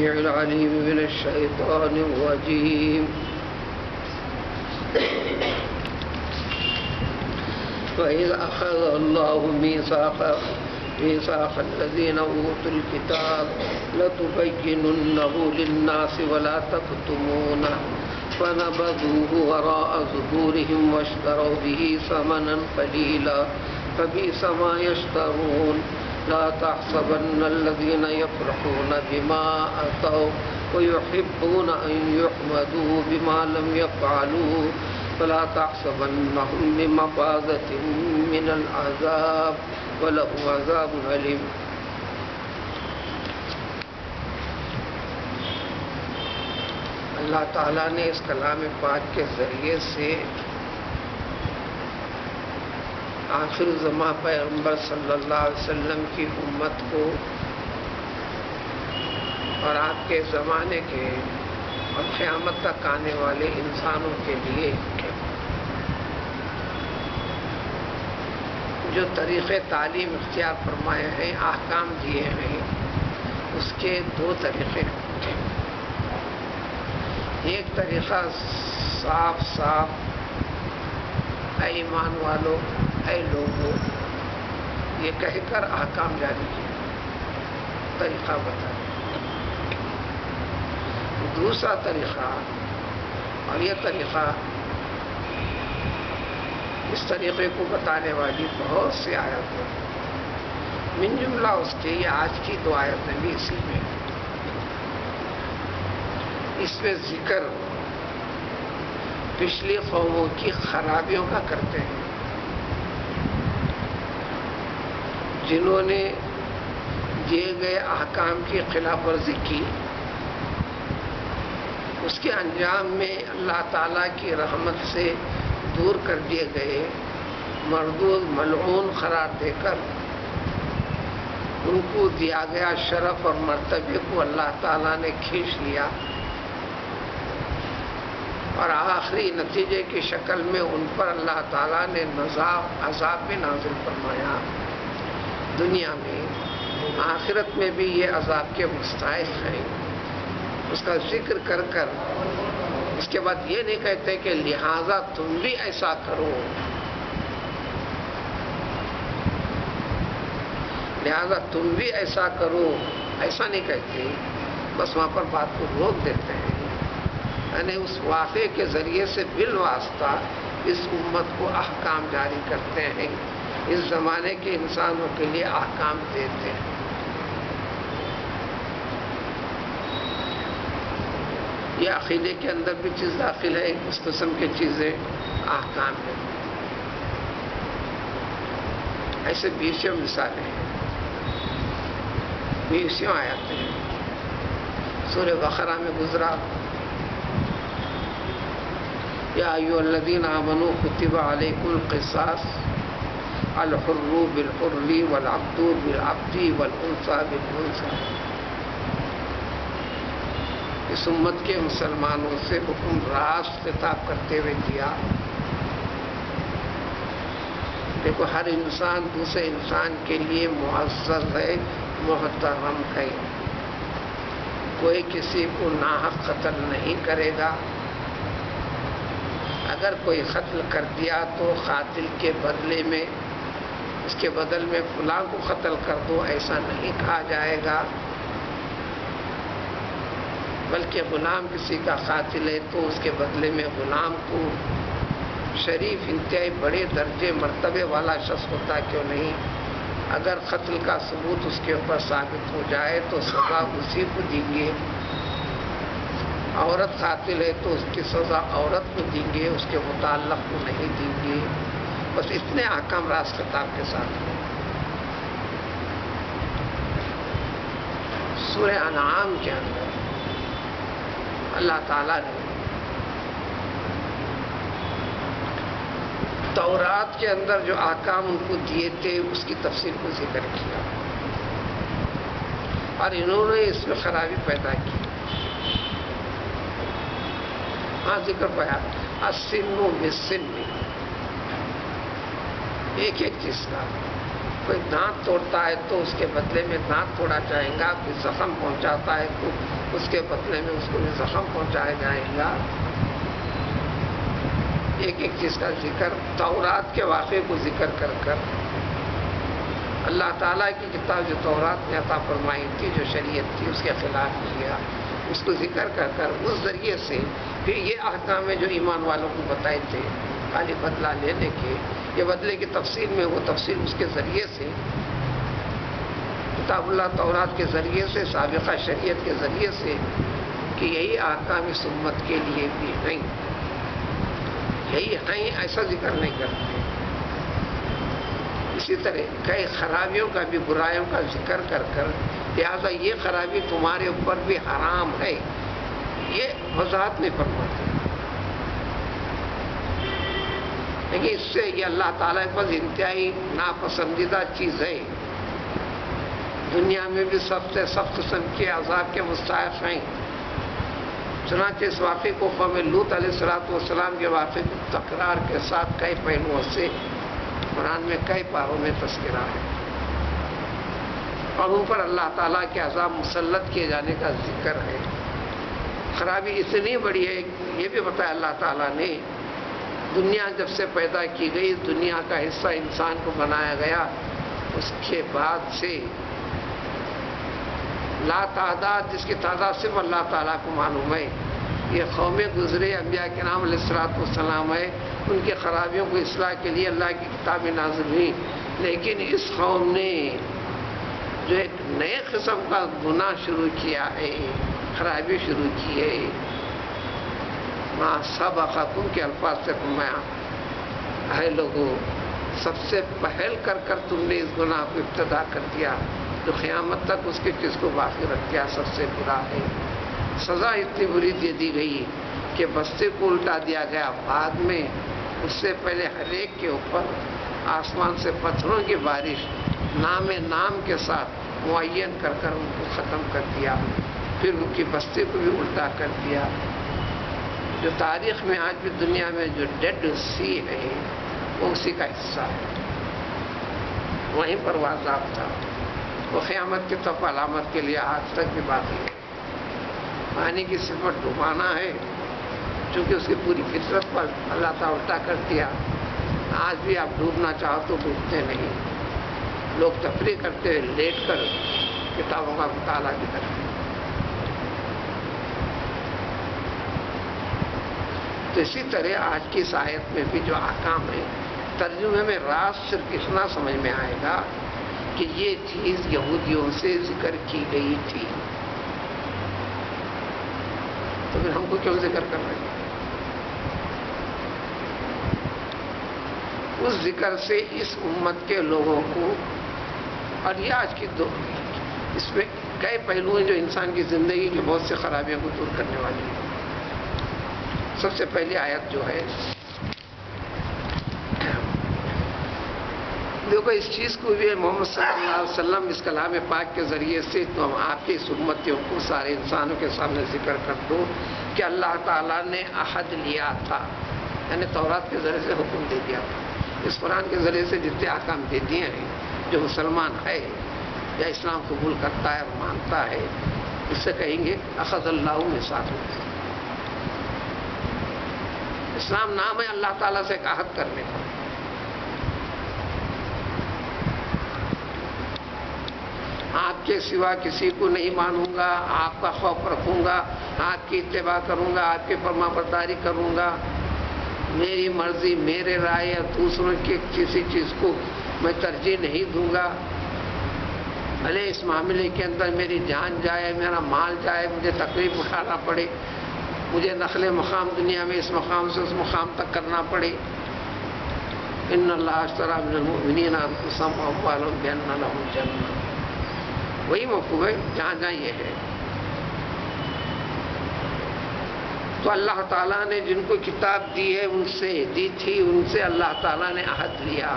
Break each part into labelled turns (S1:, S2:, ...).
S1: السميع العليم من الشيطان الرجيم وإذ أخذ الله ميثاق الذين أوتوا الكتاب لتبيننه للناس ولا تكتمونه فنبذوه وراء ظهورهم واشتروا به ثمنا قليلا فبئس ما يشترون لا تحسبن الذين يفرحون بما أتوا ويحبون أن يحمدوا بما لم يفعلوا فلا تحسبنهم بمفازة من العذاب ولهم عذاب أليم. اللہ تعالیٰ نے اس کلام پاک کے ذریعے سے آخر زمان پیغمبر صلی اللہ علیہ وسلم کی امت کو اور آپ کے زمانے کے اور قیامت تک آنے والے انسانوں کے لیے جو طریقے تعلیم اختیار فرمائے ہیں، احکام دیے ہیں، اس کے دو طریقے ہیں۔ ایک طریقہ صاف اے ایمان والو، اے لوگو، یہ کہہ کر احکام جاری کیا، طریقہ بتا۔ دوسرا طریقہ، اور یہ طریقہ اس طریقے کو بتانے والی بہت سی آیتیں، من جملہ اس کے یہ آج کی دو آیتیں بھی اسی میں، اس میں ذکر پچھلی قوموں کی خرابیوں کا کرتے ہیں جنہوں نے دیے گئے احکام کی خلاف ورزی کی، اس کے انجام میں اللہ تعالیٰ کی رحمت سے دور کر دیے گئے، مردود ملعون قرار دے کر ان کو دیا گیا شرف اور مرتبے کو اللہ تعالیٰ نے کھینچ لیا، اور آخری نتیجے کی شکل میں ان پر اللہ تعالیٰ نے عذاب بھی نازل فرمایا۔ دنیا میں، آخرت میں بھی یہ عذاب کے مستحق ہیں۔ اس کا ذکر کر کر اس کے بعد یہ نہیں کہتے کہ لہذا تم بھی ایسا کرو، لہذا تم بھی ایسا کرو، ایسا نہیں کہتے، بس وہاں پر بات کو روک دیتے ہیں، یعنی اس واقعے کے ذریعے سے بالواسطہ اس امت کو احکام جاری کرتے ہیں، اس زمانے کے انسانوں کے لیے احکام دیتے ہیں۔ یہ عقیدے کے اندر بھی چیز داخل ہے، اس قسم کی چیزیں احکام ہیں۔ ایسے بیسوں مثالیں ہیں، بیسوں آیاتیں ہیں۔ سورہ بقرہ میں گزرا، یا ایھا الذین آمنوا کتب علیکم القصاص الحر بالحر والعبد بالعبد والانثى بالانثى۔ اس امت کے مسلمانوں سے حکم راست خطاب کرتے ہوئے دیا، دیکھو ہر انسان دوسرے انسان کے لیے معزز ہے، محترم ہے، کوئی کسی کو ناحق قتل نہیں کرے گا، اگر کوئی قتل کر دیا تو قاتل کے بدلے میں، اس کے بدل میں فلاں کو قتل کر دو، ایسا نہیں کہا جائے گا، بلکہ غلام کسی کا قاتل ہے تو اس کے بدلے میں غلام کو، شریف انتہائی بڑے درجے مرتبے والا شخص ہوتا کیوں نہیں، اگر قتل کا ثبوت اس کے اوپر ثابت ہو جائے تو سزا اسی کو دیں گے، عورت قاتل ہے تو اس کی سزا عورت کو دیں گے، اس کے متعلق کو نہیں دیں گے۔ بس اتنے احکام راست خطاب کے ساتھ۔ سورہ انعام کے اندر اللہ تعالیٰ نے تورات کے اندر جو احکام ان کو دیے تھے اس کی تفصیل کو ذکر کیا، اور انہوں نے اس میں خرابی پیدا کی۔ ہاں ذکر پایا السن بالسن، ایک چیز کا، کوئی دانت توڑتا ہے تو اس کے بدلے میں دانت توڑا جائے گا، کوئی زخم پہنچاتا ہے تو اس کے بدلے میں اس کو بھی زخم پہنچایا جائے گا. ایک ایک چیز کا ذکر، تورات کے واقعے کو ذکر کر کر اللہ تعالیٰ کی کتاب جو تورات نے عطا فرمائی تھی، جو شریعت تھی، اس کے خلاف کیا، اس کو ذکر کر کر اس ذریعے سے پھر یہ احکام جو ایمان والوں کو بتائے تھے خالی بدلہ لینے کے، یہ بدلے کی تفصیل میں وہ تفصیل اس کے ذریعے سے کتاب اللہ تورات کے ذریعے سے، سابقہ شریعت کے ذریعے سے کہ یہی احکام اس امت کے لیے بھی ہیں، یہی ہیں، ایسا ذکر نہیں کرتے. اسی طرح کئی خرابیوں کا بھی، برائیوں کا ذکر کر کر لہذا یہ خرابی تمہارے اوپر بھی حرام ہے، یہ وضاحت نہیں فرماتے. لیکن اس سے یہ اللہ تعالیٰ کے پاس انتہائی ناپسندیدہ چیز ہے. دنیا میں بھی سب سے سخت قسم کے عذاب کے مستحق ہیں. چنانچہ اس واقعے کو قوم لوط علیہ السلام کے واقعے کو تکرار کے ساتھ کئی پہلوؤں سے قرآن میں کئی پاروں میں تذکرہ ہے، اور ان پر اللہ تعالیٰ کے عذاب مسلط کیے جانے کا ذکر ہے. خرابی اتنی بڑی ہے، یہ بھی بتایا اللہ تعالیٰ نے، دنیا جب سے پیدا کی گئی، دنیا کا حصہ انسان کو بنایا گیا، اس کے بعد سے لا تعداد، جس کی تعداد صرف اللہ تعالیٰ کو معلوم ہے، یہ قومیں گزرے، انبیاء کے نام علیہ السلام ہے، ان کی خرابیوں کو اصلاح کے لیے اللہ کی کتابیں نازل ہوئی. لیکن اس قوم نے جو ایک نئے قسم کا گناہ شروع کیا ہے، خرابی شروع کی ہے، ماں سبقکم کے الفاظ سے فرمایا، اے لوگوں سب سے پہل کر کر تم نے اس گناہ کو ابتدا کر دیا، جو قیامت تک اس کے چیز کو باقی رکھ دیا، سب سے برا ہے. سزا اتنی بری دے دی گئی کہ بستے کو الٹا دیا گیا. بعد میں اس سے پہلے ہر ایک کے اوپر آسمان سے پتھروں کی بارش نام کے ساتھ معین کر کر ان کو ختم کر دیا. پھر ان کی بستی کو بھی الٹا کر دیا. جو تاریخ میں آج بھی دنیا میں جو ڈیڈ سی ہے وہ اسی کا حصہ ہے، وہیں پر وہ عذاب تھا. وہ قیامت کی طرف علامت کے لیے آج تک بھی باقی ہے. پانی کی صفت ڈبانا ہے، چونکہ اس کی پوری فطرت پر اللہ تعالیٰ الٹا کر دیا. آج بھی آپ ڈوبنا چاہو تو ڈوبتے نہیں. لوگ تفریح کرتے ہوئے لیٹ کر کتابوں کا مطالعہ بھی کرتے ہیں. تو اسی طرح آج کی اس آیت میں بھی جو احکام ہے، ترجمے میں راز صرف اتنا سمجھ میں آئے گا کہ یہ چیز یہودیوں سے ذکر کی گئی تھی، تو پھر ہم کو کیوں ذکر کر رہے ہیں؟ اس ذکر سے اس امت کے لوگوں کو، اور یہ آج کی اس میں کئی پہلو ہیں جو انسان کی زندگی کی بہت سی خرابیوں کو دور کرنے والی ہیں. سب سے پہلی آیت جو ہے، دیکھو اس چیز کو بھی محمد صلی اللہ علیہ وسلم اس کلام پاک کے ذریعے سے تو ہم آپ کی اس امت کو سارے انسانوں کے سامنے ذکر کر دو کہ اللہ تعالیٰ نے عہد لیا تھا، یعنی تورات کے ذریعے سے حکم دے دیا تھا. اس قرآن کے ذریعے سے جتنے احکام دے دیے ہیں، جو مسلمان ہے یا اسلام قبول کرتا ہے اور مانتا ہے، اس سے کہیں گے اخذ اللہ میثاقہ. اسلام نام ہے اللہ تعالیٰ سے ایک عہد کرنے کا. آپ کے سوا کسی کو نہیں مانوں گا، آپ کا خوف رکھوں گا، آپ کی اتباع کروں گا، آپ کی فرما برداری کروں گا. میری مرضی، میرے رائے یا دوسروں کی کسی چیز کو میں ترجیح نہیں دوں گا. بھلے اس معاملے کے اندر میری جان جائے، میرا مال جائے، مجھے تکلیف اٹھانا پڑے، مجھے نقل مقام دنیا میں اس مقام سے اس مقام تک کرنا پڑے. ان اللہ اشتری من المؤمنین انفسهم واموالهم بان لهم الجنہ. وہی مفہوم ہے جہاں جہاں یہ ہے. تو اللہ تعالیٰ نے جن کو کتاب دی ہے، ان سے دی تھی، ان سے اللہ تعالیٰ نے عہد لیا.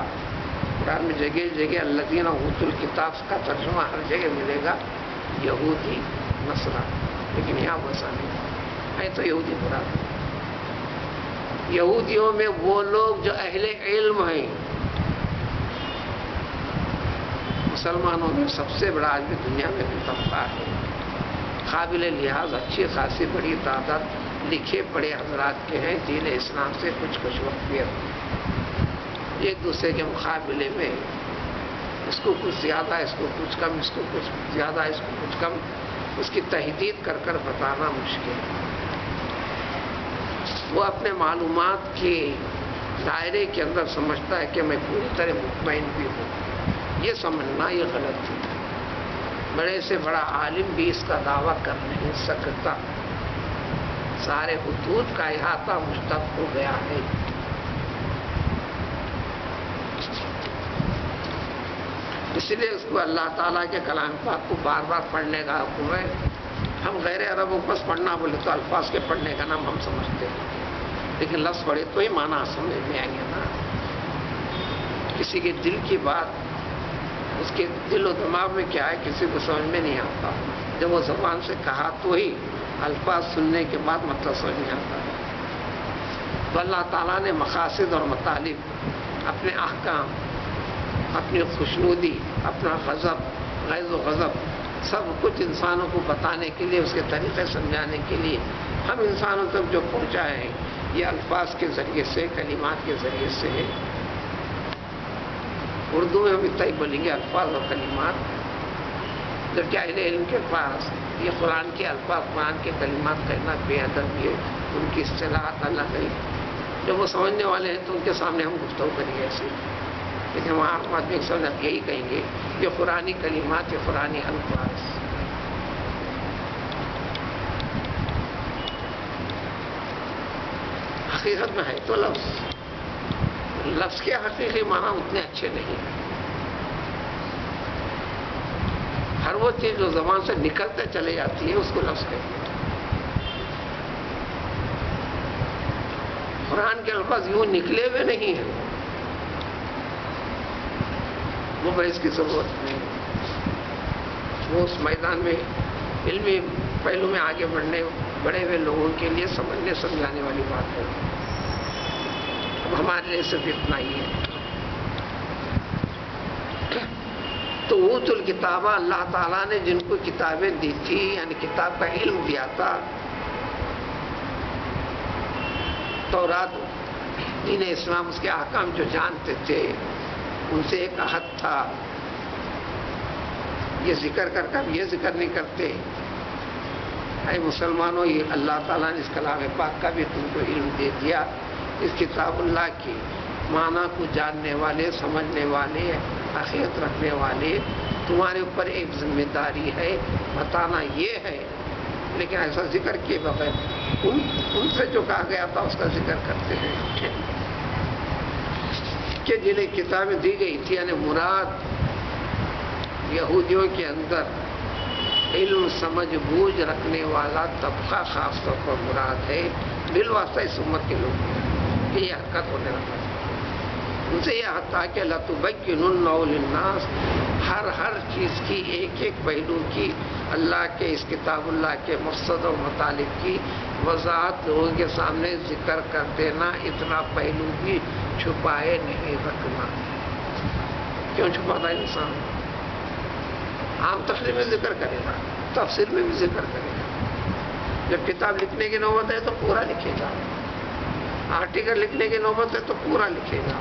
S1: قرآن میں جگہ جگہ الذین اوتوا الکتاب کا ترجمہ ہر جگہ ملے گا یہودی نصرہ، لیکن یہاں ویسا نہیں ہے. تو یہودی مراد ہے. یہودیوں میں وہ لوگ جو اہل علم ہیں. مسلمانوں میں سب سے بڑا آج بھی دنیا میں بھی طبقہ ہے قابل لحاظ اچھی خاصی بڑی تعداد لکھے پڑے حضرات کے ہیں دین اسلام سے کچھ وقفیت، ایک دوسرے کے مقابلے میں اس کو کچھ زیادہ، اس کو کچھ کم، اس کو کچھ زیادہ، اس کو کچھ کم، اس کی تحدید کر کر بتانا مشکل ہے۔ وہ اپنے معلومات کے دائرے کے اندر سمجھتا ہے کہ میں پوری طرح مطمئن بھی ہوں، یہ سمجھنا یہ غلط ہے۔ بڑے سے بڑا عالم بھی اس کا دعویٰ کر نہیں سکتا، سارے حدود کا احاطہ مجھ تک ہو گیا ہے۔ اس لیے اس کو اللہ تعالیٰ کے کلام پاک کو بار بار پڑھنے کا حکم ہے۔ ہم غیر عربوں کو بس پڑھنا بولے تو الفاظ کے پڑھنے کا نام ہم سمجھتے ہیں، لیکن لفظ پڑھے تو ہی معنی سمجھ میں آئیں گے نا۔ کسی کے دل کی بات اس کے دل و دماغ میں کیا ہے کسی کو سمجھ میں نہیں آتا، جب وہ زبان سے کہا تو ہی الفاظ سننے کے بعد مطلب سمجھ میں آتا ہے۔ تو اللہ تعالیٰ نے مقاصد اور مطالب، اپنے احکام، اپنی خوشنودی، اپنا غیظ و غضب، سب کچھ انسانوں کو بتانے کے لیے، اس کے طریقے سمجھانے کے لیے ہم انسانوں تک جو پہنچائے ہیں یہ الفاظ کے ذریعے سے، کلمات کے ذریعے سے ہے۔ اردو میں ہم اتنا ہی بولیں گے الفاظ اور کلمات، جبکہ اہل علم کے پاس یہ قرآن کے الفاظ، قرآن کے کلمات کہنا بے ادب ہے، ان کی اصطلاحات الگ ہے۔ جب وہ سمجھنے والے ہیں تو ان کے سامنے ہم گفتگو کریں گے ایسے، لیکن ہم عام آدمی کے سامنے یہی کہیں گے یہ قرآنی کلمات، یہ قرآنی الفاظ۔ حقیقت میں ہے تو لفظ کے حقیقی معنی اتنے اچھے نہیں۔ ہر وہ چیز جو زبان سے نکلتے چلے جاتی ہے اس کو لفظ کہتے ہیں۔ قرآن کے الفاظ یوں نکلے ہوئے نہیں ہیں، وہ بحث کی ضرورت نہیں۔ وہ اس میدان میں علمی پہلو میں آگے بڑھے ہوئے لوگوں کے لیے سمجھنے سمجھانے والی بات ہے، ہمارے لیے صرف اتنا ہی ہے۔ تو اوت الکتابہ، اللہ تعالیٰ نے جن کو کتابیں دی تھی، یعنی کتاب کا علم دیا تھا، تورات، دین اسلام، اس کے احکام جو جانتے تھے، ان سے ایک عہد تھا۔ یہ ذکر کر کر یہ ذکر نہیں کرتے اے مسلمانوں، یہ اللہ تعالیٰ نے اس کلام پاک کا بھی تم کو علم دے دیا، اس کتاب اللہ کی معنی کو جاننے والے، سمجھنے والے، حقیقت رکھنے والے، تمہارے اوپر ایک ذمہ داری ہے، بتانا یہ ہے۔ لیکن ایسا ذکر کیے بغیر ان سے جو کہا گیا تھا اس کا ذکر کرتے ہیں کہ جنہیں کتابیں دی گئی تھی، یعنی مراد یہودیوں کے اندر علم، سمجھ، بوجھ رکھنے والا طبقہ خاص طور پر مراد ہے، بالواسطہ اس امت کے لوگ کہ یہ حرکت ہونے لگا۔ ان سے یہ حد تھا کہ لَتُبَيِّنُنَّهُ لِلنَّاسِ، ہر چیز کی ایک ایک پہلو کی، اللہ کے اس کتاب اللہ کے مقصد اور مطالب کی وضاحت لوگوں کے سامنے ذکر کر دینا، اتنا پہلو بھی چھپائے نہیں رکھنا۔ کیوں چھپاتا ہے انسان؟ عام تقریر میں ذکر کرے گا، تفسیر میں بھی ذکر کرے گا، جب کتاب لکھنے کی نوبت ہے تو پورا لکھے گا، آرٹیکل لکھنے کی نوبت ہے تو پورا لکھے گا،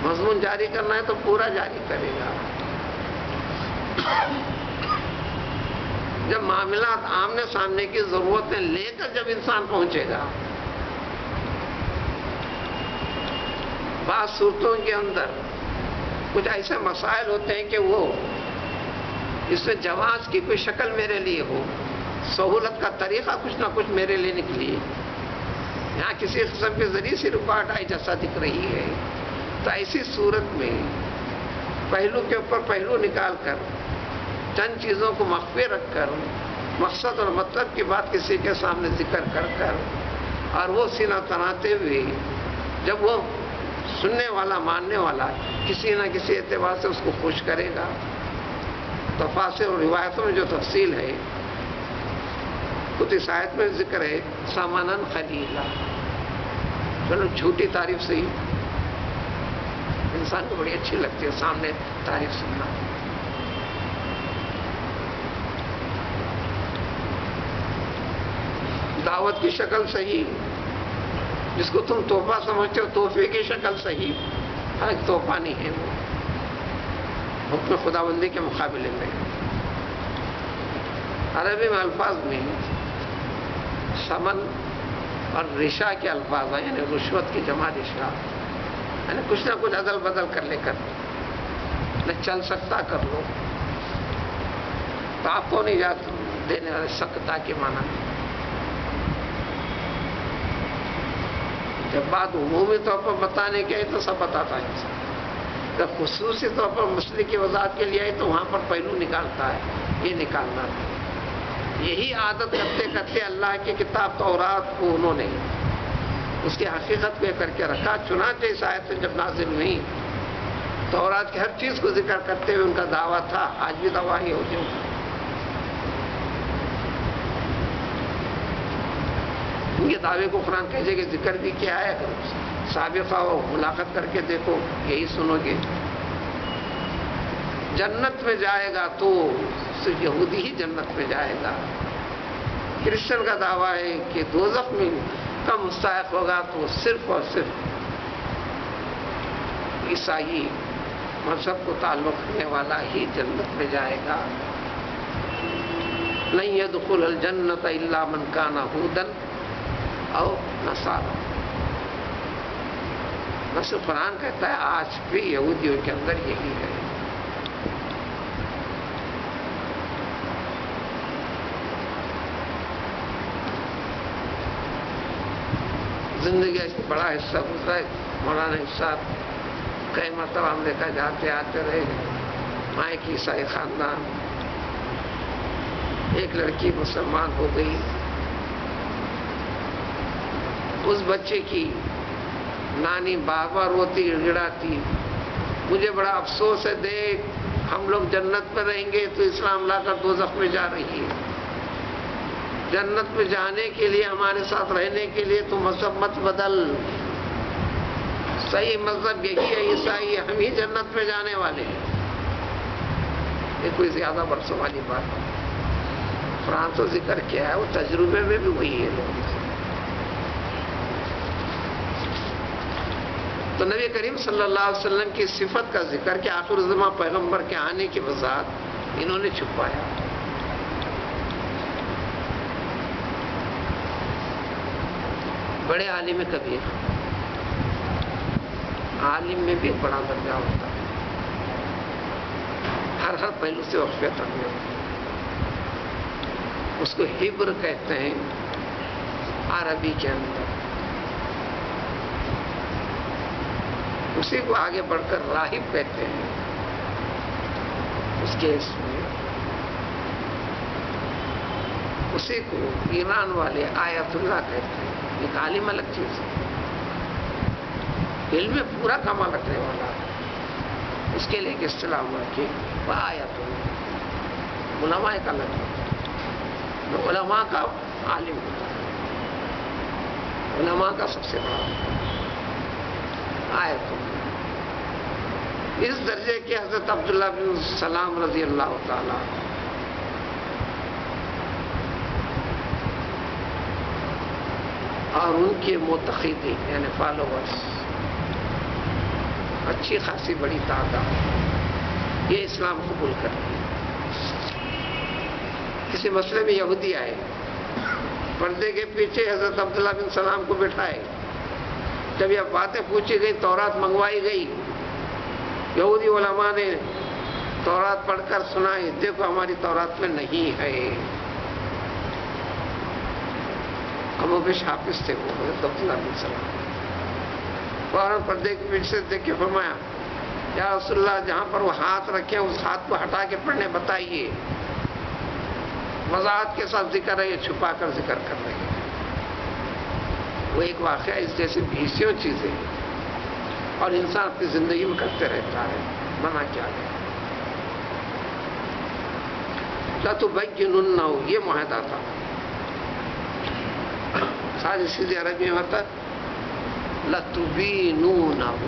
S1: مضمون جاری کرنا ہے تو پورا جاری کرے گا۔ جب معاملات آمنے سامنے کی ضرورتیں لے کر جب انسان پہنچے گا، بعض صورتوں کے اندر کچھ ایسے مسائل ہوتے ہیں کہ وہ اس میں جواز کی کوئی شکل میرے لیے ہو، سہولت کا طریقہ کچھ نہ کچھ میرے لیے نکلی، یہاں کسی قسم کے ذریعے سے رکاوٹ آئی جیسا دکھ رہی ہے، تو ایسی صورت میں پہلو کے اوپر پہلو نکال کر، چند چیزوں کو مخفی رکھ کر، مقصد اور مطلب کی بات کسی کے سامنے ذکر کر کر، اور وہ سینہ تناتے ہوئے جب وہ سننے والا، ماننے والا کسی نہ کسی اعتبار سے اس کو خوش کرے گا۔ تفاسیر اور روایتوں میں جو تفصیل ہے، خود اس آیت میں ذکر ہے سامانن خلیلا، چلو جھوٹی تعریف سے ہی انسان کو بڑی اچھی لگتی ہے سامنے تعریف سننا، دعوت کی شکل صحیح، جس کو تم تحفہ سمجھتے ہو تحفے کی شکل صحیح، حالانکہ تحفہ نہیں ہے، وہ حکم خداوندی کے مقابلے میں۔ عربی میں الفاظ میں سمن اور رشا کے الفاظ ہیں، یعنی رشوت کی جمع رشا، یعنی کچھ نہ کچھ عدل بدل کر لے کر نہ چل سکتا کر لو، تو آپ کو نہیں جاتا دینے والے سکتا کے معنی میں۔ جب بات عمومی طور پر بتانے کی آئی تو سب بتاتا ہے انسان، جب خصوصی طور پر مسئلے کی وضاحت کے لیے آئی تو وہاں پر پہلو نکالتا ہے، یہ نکالنا تھا۔ یہی عادت کرتے کرتے اللہ کی کتاب تورات کو انہوں نے اس کی حقیقت پہ کر کے رکھا، چنانچہ اس آیت جب نازل ہوئی تورات کی ہر چیز کو ذکر کرتے ہوئے ان کا دعویٰ تھا، آج بھی دعویٰ ہی ہو جو ان کے دعوے کو قرآن کہہ جگہ ذکر بھی کیا ہے، سابقہ ہو ملاقات کر کے دیکھو، یہی سنو گے۔ جنت میں جائے گا تو صرف یہودی ہی جنت میں جائے گا۔ کرسچن کا دعویٰ ہے کہ دوزخ میں کا مستحق ہوگا تو صرف اور صرف عیسائی مذہب کو تعلق رکھنے والا ہی جنت میں جائے گا۔ لن يدخل الجنت الا من کان ہودا او نصارا۔ بس قرآن کہتا ہے آج بھی یہودیوں کے اندر یہی ہے۔ زندگی ایسے بڑا حصہ گزرا ہے، مولانا صاحب کئی مرتبہ امریکہ جاتے آتے رہے، وہاں ایک عیسائی خاندان، ایک لڑکی مسلمان ہو گئی، اس بچے کی نانی بار بار روتی گڑاتی، مجھے بڑا افسوس ہے، دیکھ ہم لوگ جنت میں رہیں گے تو اسلام لا کر دوزخ میں جا رہی ہے، جنت میں جانے کے لیے ہمارے ساتھ رہنے کے لیے تو مذہب مت بدل، صحیح مذہب یہی ہے عیسائی، ہم ہی جنت میں جانے والے ہیں۔ یہ کوئی زیادہ برسوں والی بات ہے، قرآن تو ذکر کیا ہے، وہ تجربے میں بھی وہی ہے لوگ۔ تو نبی کریم صلی اللہ علیہ وسلم کی صفت کا ذکر کہ آخر الزماں پیغمبر کے آنے کی وضاحت انہوں نے چھپایا۔ بڑے عالم کبیر، عالم میں بھی ایک بڑا درجہ ہوتا ہے، ہر پہلو سے واقفیت رکھنے ہوتا ہے، اس کو حبر کہتے ہیں عربی کے اندر، اسی کو آگے بڑھ کر راہب کہتے ہیں اس کیس میں، اسی کو ایران والے آیت اللہ کہتے ہیں۔ ایک عالم الگ چیز ہے، علم میں پورا کمال رکھنے والا، اس کے لیے ایک اصطلاح ہوا کہ وہ آیت اللہ، علماء ایک الگ ہے، علماء کا عالم ہوتا ہے، علماء کا سب سے بڑا آیت اللہ۔ اس درجے کے حضرت عبداللہ بن سلام رضی اللہ تعالیٰ اور ان کے متخذین یعنی فالوورز اچھی خاصی بڑی تعداد، یہ اسلام قبول کرتی ہے۔ کسی مسئلے میں یہودی آئے، پردے کے پیچھے حضرت عبداللہ بن سلام کو بٹھائے، جب یہ باتیں پوچھی گئی، تورات منگوائی گئی، یہودی علماء نے تورات پڑھ کر سنائی، دیکھو ہماری تورات میں نہیں ہے۔ کم و بیش حافظ تھے وہ حضرت عبداللہ بن سلام، فوراً پردے کے پیچھے سے دیکھ کے فرمایا یا رسول اللہ جہاں پر وہ ہاتھ رکھے اس ہاتھ کو ہٹا کے پڑھنے بتائیے۔ وضاحت کے ساتھ ذکر ہے، یہ چھپا کر ذکر کر رہے ہیں۔ وہ ایک واقعہ اس جیسی بیسیوں چیزیں اور انسان اپنی زندگی میں کرتے رہتا ہے، منع کیا گیا۔ لَتُبَيِّنُنَّهُ یہ معاہدہ تھا، ساری سیدھی عربی میں ہوتا لَتُبِينُونَهُ،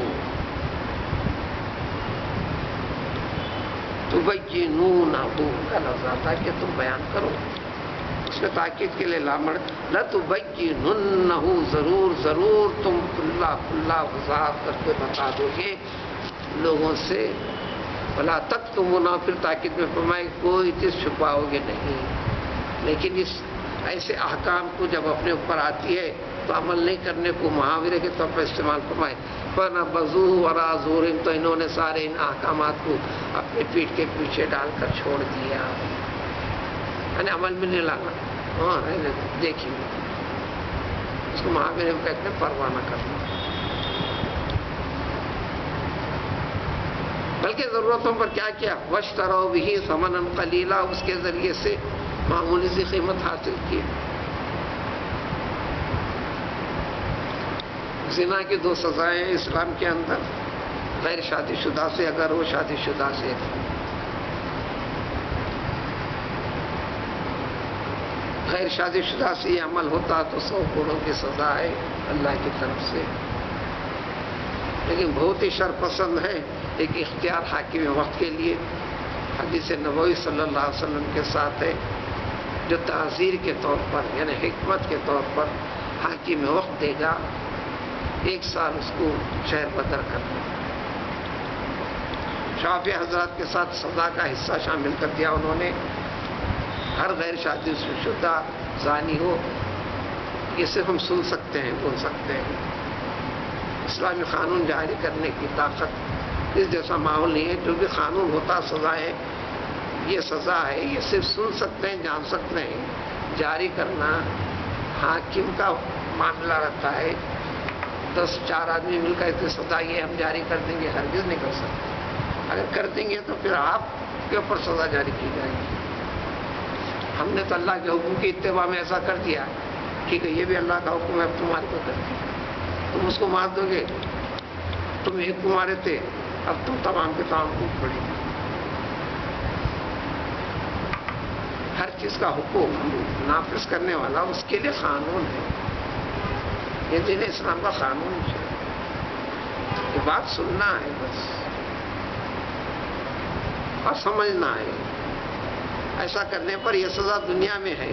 S1: تُبَيِّنُونَهُ کا لفظ آتا ہے کہ تم بیان کرو، اس میں تاکید کے لیے لامڑ لَتُبَيِّنُنَّهُ ضرور تم کھلا وضاحت کر کے بتا دو گے لوگوں سے. وَلَا تَكْتُمُونَ پھر تاکید میں فرمائے کوئی چیز چھپاؤ گے نہیں. لیکن اس ایسے احکام کو جب اپنے اوپر آتی ہے تو عمل نہیں کرنے کو محاورے کے طور پر استعمال فرمائے. فَنَبَذُوهُ وَرَاءَ ظُهُورِهِمْ تو انہوں نے سارے ان احکامات کو اپنے پیٹھ کے پیچھے ڈال کر چھوڑ دیا. یعنی عمل میں نہیں لانا. ہاں دیکھیں گے اس کو محاورے میں کہتے ہیں پروانہ کرنا. بلکہ ضرورتوں پر کیا کیا وَاشْتَرَوْا بِهِ ثَمَنًا قَلِيلًا اس کے ذریعے سے معمولی سی قیمت حاصل کی. زنا کی 2 سزائیں ہیں اسلام کے اندر. غیر شادی شدہ سے اگر وہ شادی شدہ سے غیر شادی شدہ سے یہ عمل ہوتا تو 100 کوڑوں کی سزا ہے اللہ کی طرف سے. لیکن بہت ہی شرپسند ہے ایک اختیار حاکم وقت کے لیے. حدیث نبوی صلی اللہ علیہ وسلم کے ساتھ ہے جو تعزیر کے طور پر یعنی حکمت کے طور پر حاکم وقت دے گا 1 سال اس کو شہر بدر کرنا. شافعی حضرات کے ساتھ سزا کا حصہ شامل کر دیا انہوں نے. ہر غیر شادی شدہ زانی ہو یہ صرف ہم سن سکتے ہیں بول سکتے ہیں. اسلامی قانون جاری کرنے کی طاقت اس جیسا ماحول نہیں ہے. جو بھی قانون ہوتا سزا ہے یہ سزا ہے یہ صرف سن سکتے ہیں جان سکتے ہیں. جاری کرنا حاکم کا معاملہ رہتا ہے. 10-4 آدمی مل کر اتنی سزا یہ ہم جاری کر دیں گے ہرگز نہیں کر سکتے. اگر کر دیں گے تو پھر آپ کے اوپر سزا جاری کی جائے گی. ہم نے تو اللہ کے حکم کی اتباع میں ایسا کر دیا ٹھیک ہے یہ بھی اللہ کا حکم ہے اب تمہارے کو کر دیا. تم اس کو مار دو گے تم ایک کو مارے تھے اب تم تمام کے تمام کو پڑے گی. ہر چیز کا حکم نافذ کرنے والا اس کے لیے قانون ہے. یہ دین اسلام کا قانون ہے. یہ بات سننا ہے بس اور سمجھنا ہے. ایسا کرنے پر یہ سزا دنیا میں ہے.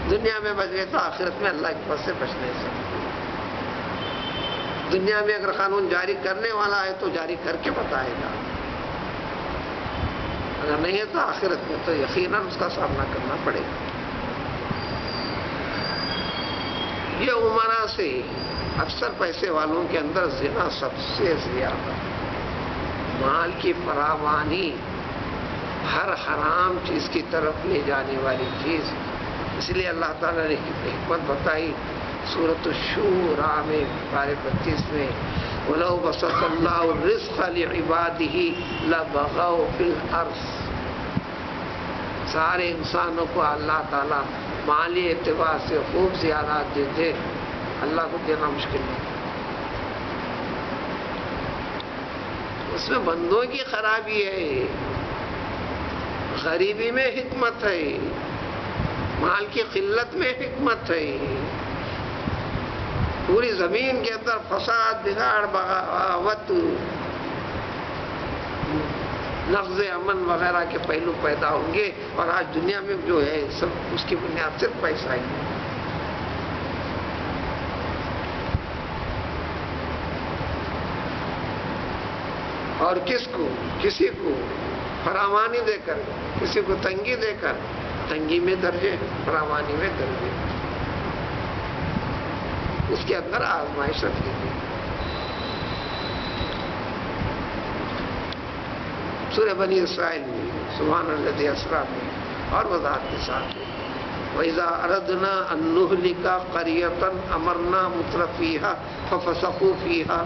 S1: دنیا میں بچ گئے تو آخرت میں اللہ کے پاس سے بچ نہیں سکتے. دنیا میں اگر قانون جاری کرنے والا ہے تو جاری کر کے بتائے گا. اگر نہیں ہے تو آخرت میں تو یقیناً اس کا سامنا کرنا پڑے گا. یہ عمرہ سے اکثر پیسے والوں کے اندر زنا سب سے زیادہ مال کی فراوانی ہر حرام چیز کی طرف لے جانے والی چیز. اس لیے اللہ تعالیٰ نے حکمت بتائی سورۃ الشورى میں پارے 25 میں وَلَوْ بَسَطَ اللَّهُ الرِّزْقَ لِعِبَادِهِ لَبَغَوْا فِي الْأَرْضِ. سارے انسانوں کو اللہ تعالیٰ مالی اعتبار سے خوب زیادات دیتے. اللہ کو دینا مشکل نہیں. اس میں بندوں کی خرابی ہے. غریبی میں حکمت ہے. مال کی قلت میں حکمت ہے. پوری زمین کے اندر فساد بگاڑ بغاوت نقض امن وغیرہ کے پہلو پیدا ہوں گے. اور آج دنیا میں جو ہے سب اس کی بنیاد صرف پیسہ ہی ہے. اور کسی کو فراوانی دے کر کسی کو تنگی دے کر تنگی میں درجے فراوانی میں درجے اس کے اندر آزمائش رکھی گئی. سورہ بنی اسرائیل میں سبحان الذی اسریٰ میں اور وضاحت کے ساتھ وَإِذَا أَرَدْنَا أَن نُّهْلِكَ قَرْيَةً أَمَرْنَا مُتْرَفِيهَا فَفَسَقُوا فِيهَا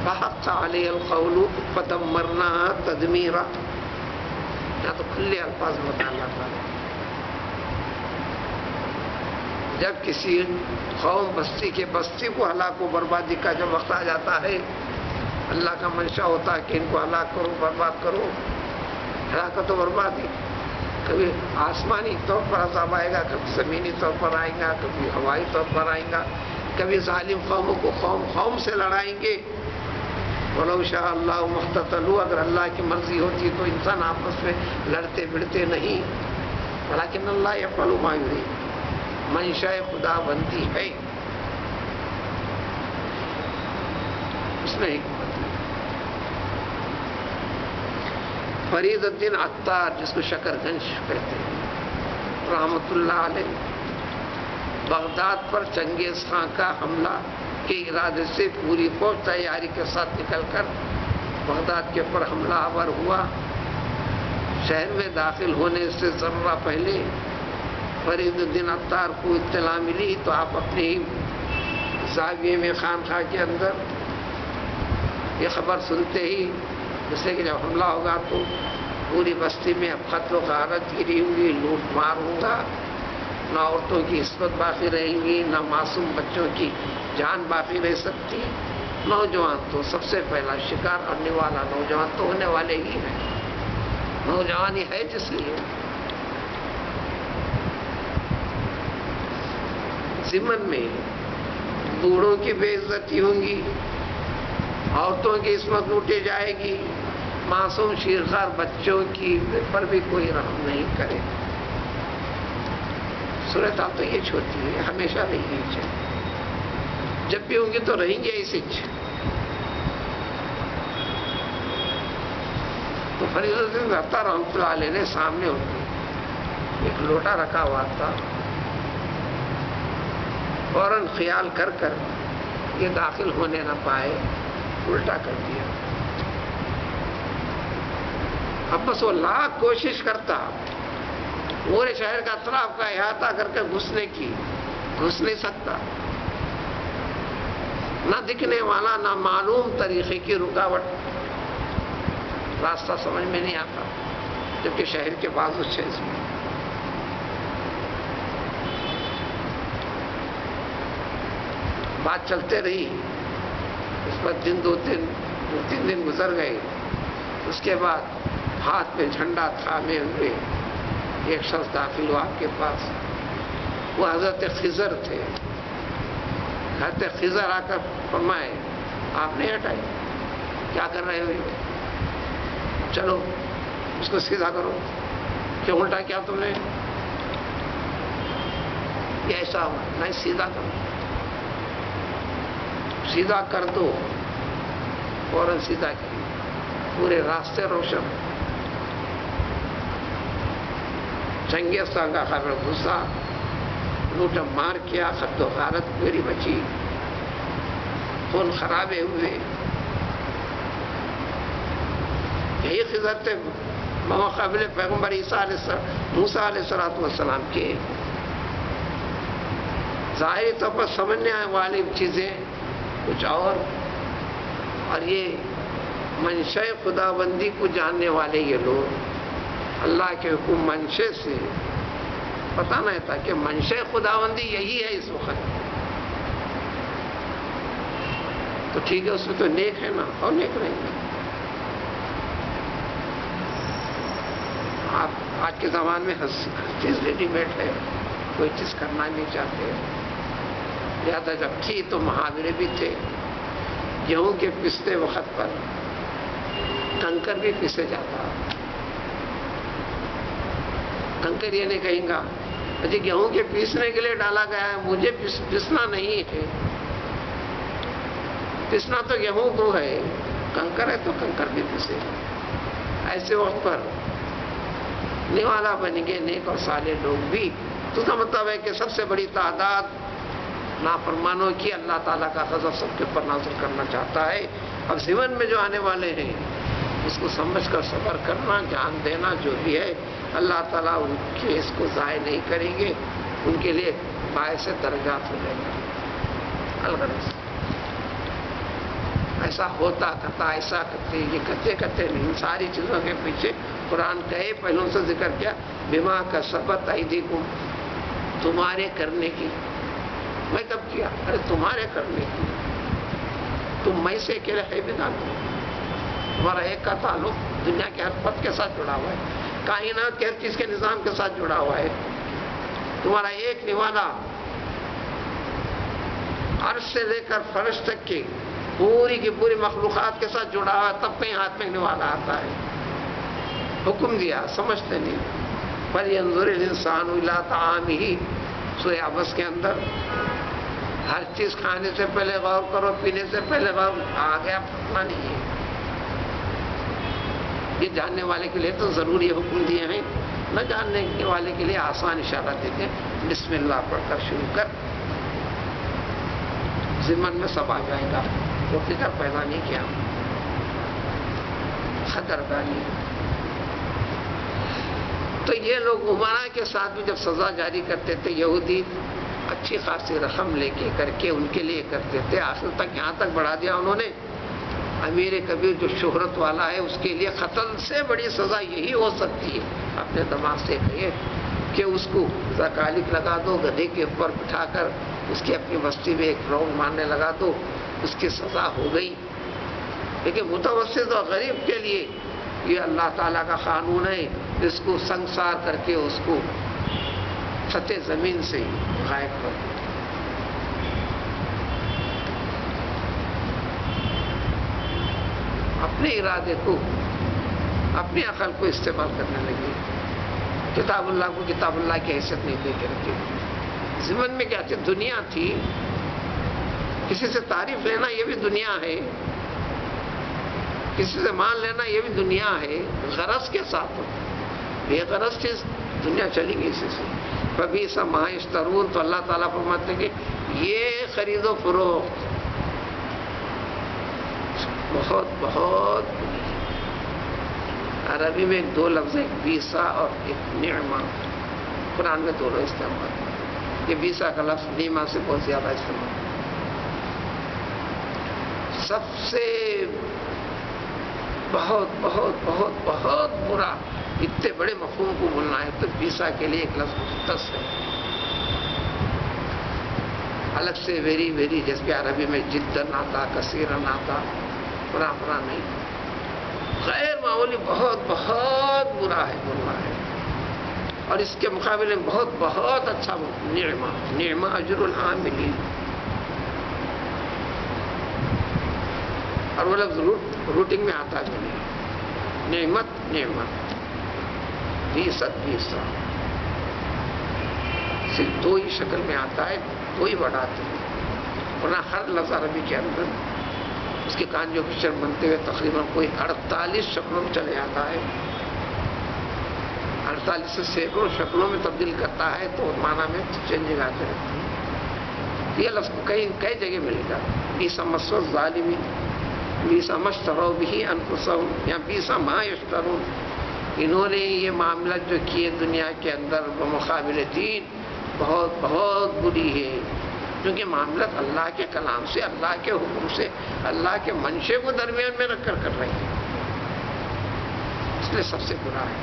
S1: فَحَقَّ عَلَيْهَا الْقَوْلُ فَدَمَّرْنَاهَا تَدْمِيرًا. یہاں تو کھلے الفاظ میں اللہ تعالیٰ جب کسی قوم بستی کو ہلاک و بربادی کا جب وقت آ جاتا ہے اللہ کا منشا ہوتا ہے کہ ان کو ہلاک کرو برباد کرو. ہلاکت و بربادی کبھی آسمانی طور پر عذاب آئے گا کبھی زمینی طور پر آئے گا کبھی ہوائی طور پر آئے گا. کبھی ظالم قوموں کو قوم سے لڑائیں گے. وَلَوْ شَاءَ اللَّهُ مَا اقْتَتَلُوا اگر اللہ کی مرضی ہوتی تو انسان آپس میں لڑتے بڑھتے نہیں. وَلَكِنَّ اللَّهَ يَفْعَلُ مَا يُرِيدُ. منشا خدا بندی ہے، اس میں حکمت ہے۔ فرید الدین عطار، جس کو شکر گنج کہتے ہیں، رحمت اللہ علیہ، بغداد پر چنگیز خان کا حملہ کے ارادے سے پوری فوج تیاری کے ساتھ نکل کر بغداد کے پر حملہ آور ہوا۔ شہر میں داخل ہونے سے ذرہ پہلے فرید الدین عطار کو اطلاع ملی تو آپ اپنے ہی زاویے میں خانقاہ کے اندر یہ خبر سنتے ہی، جیسے کہ جب حملہ ہوگا تو پوری بستی میں اب قتل و غارت گری ہوگی، لوٹ مار ہوگا، نہ عورتوں کی عصمت باقی رہیں گی، نہ معصوم بچوں کی جان باقی رہ سکتی۔ نوجوان تو سب سے پہلا شکار کرنے والا نوجوان تو ہونے والے ہی ہیں، نوجوان ہی ہے جس لیے ضمن میں بوڑھوں کی بے عزتی ہوں گی، عورتوں کی عصمت لوٹی جائے گی، معصوم شیرخوار بچوں کی پر بھی کوئی رحم نہیں کرے۔ صورتحال تو یہ چھوٹی ہے، ہمیشہ رہی ہے، جب بھی ہوں گی تو رہیں گے اسی۔ تو فرید الدین عطار رحمۃ اللہ علیہ نے سامنے ان کو ایک لوٹا رکھا ہوا تھا، فوراً خیال کر کر یہ داخل ہونے نہ پائے، الٹا کر دیا۔ اب بس وہ لاکھ کوشش کرتا پورے شہر کا اطراف کا احاطہ کر کے گھسنے کی، گھس نہیں سکتا، نہ دکھنے والا نہ معلوم طریقے کی رکاوٹ، راستہ سمجھ میں نہیں آتا، جبکہ شہر کے بازو سے اس میں بات چلتے رہی۔ اس پر دو تین دن گزر گئے۔ اس کے بعد ہاتھ میں جھنڈا تھامے ہوئے ایک شخص داخل ہوا آپ کے پاس، وہ حضرت خضر تھے۔ حضرت خضر آ کر فرمائے آپ نے ہٹائی، کیا کر رہے ہو؟ چلو اس کو سیدھا کرو۔ کیوں الٹا کیا تم نے؟ یہ ایسا ہوا، نہیں سیدھا کرو، سیدھا کر دو۔ فوراً سیدھا کی، پورے راستے روشن۔ چنگیز خان کا خبر گھسا، لوٹ مار کیا، خد و غارت پوری بچی، خون خرابے ہوئے۔ یہی خضر تھے بمقابلے پیغمبر موسیٰ علیہ السلام کے۔ ظاہری طور پر سمجھنے والی چیزیں کچھ اور یہ منشا خدا بندی کو جاننے والے یہ لوگ اللہ کے حکم منشے سے پتہ نہیں تھا کہ منشا خدا بندی یہی ہے اس وقت، تو ٹھیک ہے اس میں تو نیک ہے نا، اور نیک رہیں گے۔ آپ آج کے زمان میں ہر چیز ریڈی میڈ ہے، کوئی چیز کرنا نہیں چاہتے۔ لہٰذا جب تھی تو محاورے بھی تھے، گیہوں کے پستے وقت پر کنکر بھی پسے جاتا۔ کنکر یہ نہیں کہیں گا جی گیہوں کے پیسنے کے لیے ڈالا گیا ہے، مجھے پسنا نہیں ہے۔ پسنا تو گیہوں کو ہے، کنکر ہے تو کنکر بھی پسے۔ ایسے وقت پر نوالا بن گئے نیک اور صالح لوگ بھی۔ تو اس کا مطلب ہے کہ سب سے بڑی تعداد نافرمانوں کی اللہ تعالیٰ کا غضب سب کے اوپر نازل کرنا چاہتا ہے۔ اب زمن میں جو آنے والے ہیں اس کو سمجھ کر صبر کرنا، جان دینا جو بھی ہے، اللہ تعالیٰ ان کے اس کو ضائع نہیں کریں گے، ان کے لیے باعث درجات ہو جائے گا۔ الغرض ایسا ہوتا کرتا، ایسا کرتے، یہ کرتے نہیں، ان ساری چیزوں کے پیچھے قرآن کہے پہلوں سے ذکر کیا، بما کسبت ایدیکم، تمہارے کرنے کی۔ میں کب کیا؟ ارے تمہارے کرنے کی، تم میں سے اکیلے ہے بھی نہ، تمہارا ایک کا تعلق دنیا کے ہر پد کے ساتھ جڑا ہوا ہے، کائنات کے ہر چیز کے نظام کے ساتھ جڑا ہوا ہے۔ تمہارا ایک نوالا عرش سے لے کر فرش تک کی پوری کی پوری مخلوقات کے ساتھ جڑا ہوا ہے، تب کہیں ہاتھ میں نوالا آتا ہے۔ حکم دیا، سمجھتے نہیں۔ فَلْيَنظُرِ الْإِنسَانُ إِلَىٰ طَعَامِهِ، سورہ عبس کے اندر ہر چیز کھانے سے پہلے غور کرو، پینے سے پہلے غور، آگے آپ فتنہ نہیں ہے۔ یہ جاننے والے کے لیے تو ضروری حکم دیے ہیں، نہ جاننے والے کے لیے آسان اشارہ دیتے ہیں، بسم اللہ پڑھ کر شروع کر، ضمن میں سب آ جائے گا۔ وہ فکر پیدا نہیں کیا، خطردانی۔ تو یہ لوگ عمرہ کے ساتھ بھی جب سزا جاری کرتے تھے، یہودی اچھی خاصی رقم لے کے کر کے ان کے لیے کرتے تھے، آخر تک یہاں تک بڑھا دیا انہوں نے، امیر کبیر جو شہرت والا ہے اس کے لیے قتل سے بڑی سزا یہی ہو سکتی ہے۔ اپنے دماغ سے کہیے کہ اس کو زکالک لگا دو، گدھے کے اوپر بٹھا کر اس کی اپنی بستی میں ایک راؤنڈ مارنے لگا دو، اس کی سزا ہو گئی۔ لیکن متوسط اور غریب کے لیے یہ اللہ تعالیٰ کا قانون ہے، اس کو سنگسار کر کے اس کو سطح زمین سے غائب کر دو۔ اپنے ارادے کو، اپنی عقل کو استعمال کرنے لگے، کتاب اللہ کو کتاب اللہ کی حیثیت نہیں دے کے رکھے۔ ضمن میں کیا تھی؟ دنیا تھی، کسی سے تعریف لینا یہ بھی دنیا ہے، کسی سے مان لینا یہ بھی دنیا ہے، غرض کے ساتھ بے غرض چیز دنیا چلی گئی اسی سے۔ فبئس ما یشترون، تو اللہ تعالیٰ فرماتے ہیں کہ یہ خرید و فروخت بہت بہت بری ہے۔ عربی میں دو لفظ ہیں، بیسا اور ایک نعمہ، قرآن میں دونوں استعمال ہیں۔ یہ بیسا کا لفظ نیما سے بہت زیادہ استعمال ہے۔ سب سے بہت بہت بہت بہت برا، اتنے بڑے مفہوم کو بولنا ہے تو بیسا کے لیے ایک لفظ مختص ہے، الگ سے ویری ویری، جیسے کہ عربی میں جدن آتا، کثیرن آتا، برا برا نہیں، غیر معمولی بہت بہت برا ہے بولنا ہے۔ اور اس کے مقابلے میں بہت بہت اچھا نعمہ، نعمہ اجر العاملین۔ اور وہ لفظ روٹنگ میں آتا جو نہیں، نعمت نعمت، بیست بیسا، صرف دو ہی شکل میں آتا ہے، دو ہی بڑھاتے ہیں، ورنہ ہر لفظ عربی کے اندر اس کے کانجوکیشن بنتے ہوئے تقریباً کوئی 48 شکلوں میں چلے جاتا ہے، 48 سے سینکڑوں شکلوں میں تبدیل کرتا ہے، تو معنی میں چینجنگ آتے رہتی ہے۔ یہ لفظ کئی جگہ ملے گا، بیس مسوس ظالمین، بیس مشتروا بہ انفسہم، یا بیس ما یشترون، انہوں نے یہ معاملہ جو کیے دنیا کے اندر بمقابل دین بہت بہت بری ہے، کیونکہ معاملت اللہ کے کلام سے، اللہ کے حکم سے، اللہ کے منشے کو درمیان میں رکھ کر رہی ہے، اس لیے سب سے برا ہے۔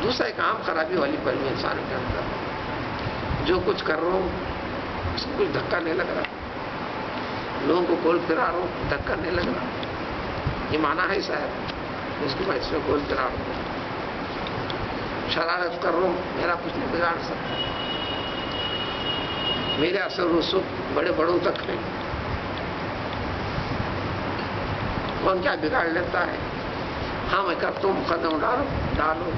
S1: دوسرا ایک عام خرابی والی پہلو انسان کے اندر، جو کچھ کر رہا ہوں اس کو کچھ دھکا نہیں لگ رہا، لوگوں کو گول پھرا رہا ہوں دھکا نہیں لگ رہا، یہ معنی ہے صاحب اس کو میں اس میں گول پھرا رہا ہوں، شرارت کر رہا ہوں میرا کچھ نہیں بگاڑ سکتا، میرے اثر رسوخ بڑے بڑوں تک ہے، کون کیا بگاڑ لیتا ہے؟ ہاں میں کرتا ہوں، مقدم ڈالو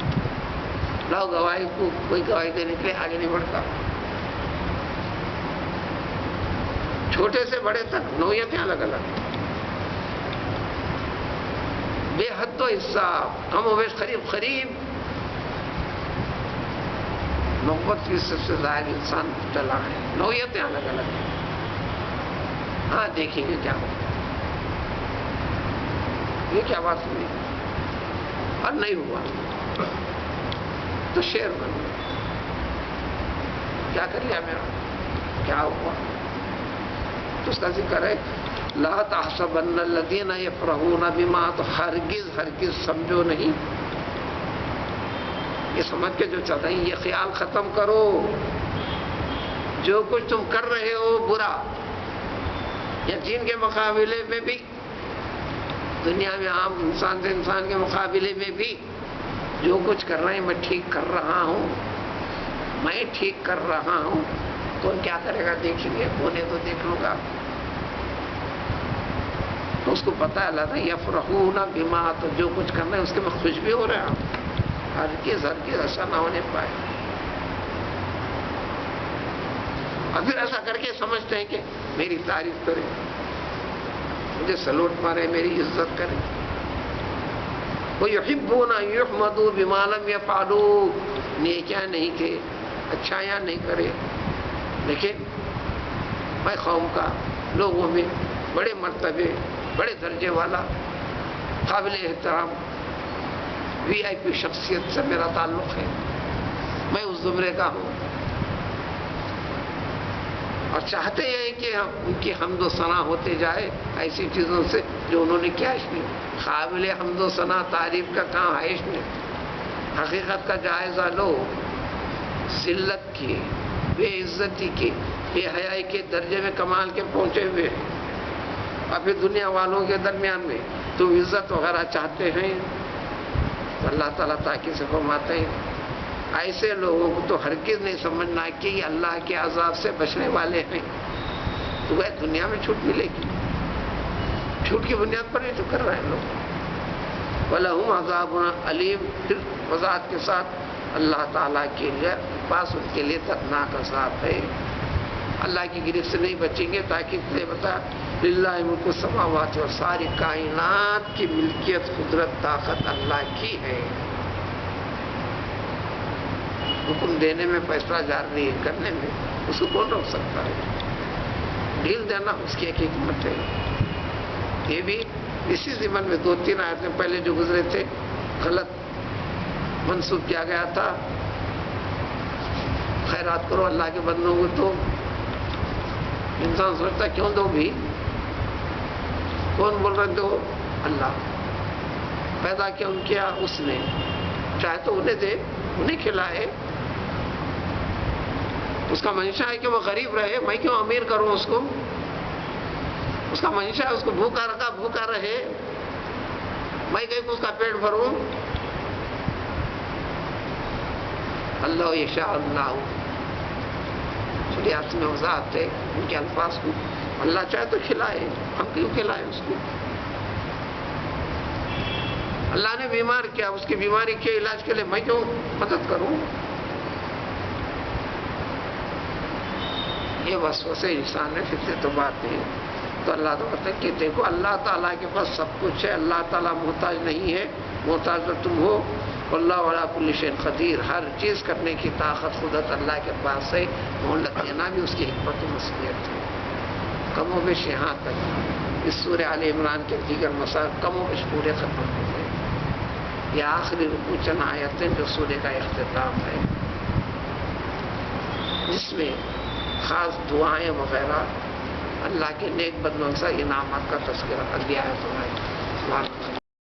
S1: لاؤ گواہی کو، کوئی گواہی دینے کے لیے آگے نہیں بڑھتا، چھوٹے سے بڑے تک نوعیتیں الگ الگ، بے حد و حساب، کم و بیش، قریب 90% سے زائد انسان چلا ہے، نوعیتیں الگ الگ ہیں۔ ہاں دیکھیں گے کیا ہوگا، یہ کیا بات ہوئی اور نہیں ہوا تو شیر بن گیا، کیا کر لیا میرا، کیا ہوا؟ تو اس کا ذکر ہے لا تحسبن الذین یفرحون بما، تو ہرگز ہرگز سمجھو نہیں، یہ سمجھ کے جو چل رہی یہ خیال ختم کرو، جو کچھ تم کر رہے ہو برا، یا جن کے مقابلے میں بھی، دنیا میں عام انسان سے انسان کے مقابلے میں بھی جو کچھ کر رہے ہیں میں ٹھیک کر رہا ہوں، میں ٹھیک کر رہا ہوں، کون کیا کرے گا دیکھیں گے، کونے تو دیکھ لوں گا، تو اس کو پتہ ہے اللہ تعالیٰ یفرحون بما، تو جو کچھ کر رہے ہیں اس کے میں خوش بھی ہو رہا ہوں، ہرگز ہرگز ایسا نہ ہونے پائے۔ اور پھر ایسا کر کے سمجھتے ہیں کہ میری تعریف کرے، مجھے سلوٹ مارے، میری عزت کرے. وَيُحِبُّونَ أَن يُحْمَدُوا بِمَا لَمْ يَفْعَلُوا، نیکیاں نہیں کہ اچھائیاں نہیں کرے، لیکن میں قوم کا لوگوں میں بڑے مرتبے، بڑے درجے والا، قابل احترام VIP شخصیت سے میرا تعلق ہے، میں اس زمرے کا ہوں، اور چاہتے ہیں کہ ان کی حمد و ثنا ہوتے جائے ایسی چیزوں سے جو انہوں نے کیا. اس میں قابل حمد و ثنا تعریف کا کہاں ہے؟ اس میں حقیقت کا جائزہ لو. ذلت کی، بے عزتی کی، بے حیائی کے درجے میں کمال کے پہنچے ہوئے ہیں، اور پھر دنیا والوں کے درمیان میں تم عزت وغیرہ چاہتے ہیں. تو اللہ تعالیٰ تاکید سے فرماتے ہیں ایسے لوگوں کو تو ہرگز نہیں سمجھنا کہ یہ اللہ کے عذاب سے بچنے والے ہیں. تو وہ دنیا میں چھوٹ ملے گی، چھوٹ کی بنیاد پر یہ تو کر رہے ہیں لوگ. وَلَهُمْ عَذَابٌ عَلِيمٌ، پھر وضاحت کے ساتھ اللہ تعالیٰ کے لیے پاس ان کے لیے دردناک عذاب ہے. اللہ کی گرفت سے نہیں بچیں گے. تاکہ یہ بتا للہ ملک السماوات، اور ساری کائنات کی ملکیت، قدرت، طاقت اللہ کی ہے. حکم دینے میں، فیصلہ جاری کرنے میں اس کو کون روک سکتا ہے؟ ڈھیل دینا اس کی ایک حکمت ہے. یہ بھی اسی ضمن میں 2-3 آیتیں پہلے جو گزرے تھے غلط منسوخ کیا گیا تھا. خیرات کرو اللہ کے بندوں کو، تو انسان سوچتا کیوں دو بھی؟ کون بول رہے دو؟ اللہ. پیدا کیوں کیا؟ اس نے. چاہے تو انہیں دے، انہیں کھلائے. اس کا منشا ہے کہ وہ غریب رہے، میں کیوں امیر کروں اس کو؟ اس کا منشا ہے اس کو بھوکا رکھا، بھوکا رہے، میں کہیں اس کا پیٹ بھروں. اللہ یشاء اللہ، شریعت میں وضاحت ہے ان کے الفاظ کو. اللہ چاہے تو کھلائے، ہم کیوں کھلائے اس کو؟ اللہ نے بیمار کیا، اس کی بیماری کے علاج کے لیے میں کیوں مدد کروں؟ یہ وسوسے انسان میں فطری تو بات نہیں. تو اللہ تعالیٰ کہتے ہیں کہ دیکھو اللہ تعالیٰ کے پاس سب کچھ ہے، اللہ تعالیٰ محتاج نہیں ہے. محتاج تو تم ہو. اللہ علی کل شیء قدیر، ہر چیز کرنے کی طاقت قدرت اللہ کے پاس ہے. مہلت دینا بھی اس کی حکمت و مصلحت ہے. کم و بیش یہاں تک اس سورہ آل عمران کے دیگر مسائل کم و بیش پورے ختم ہو گئے. یہ آخری رکوع چند آیتیں جو سورہ کا اختتام ہے، جس میں خاص دعائیں وغیرہ اللہ کے نیک بندوں سے انعامات کا تذکرہ کر دیا ہے.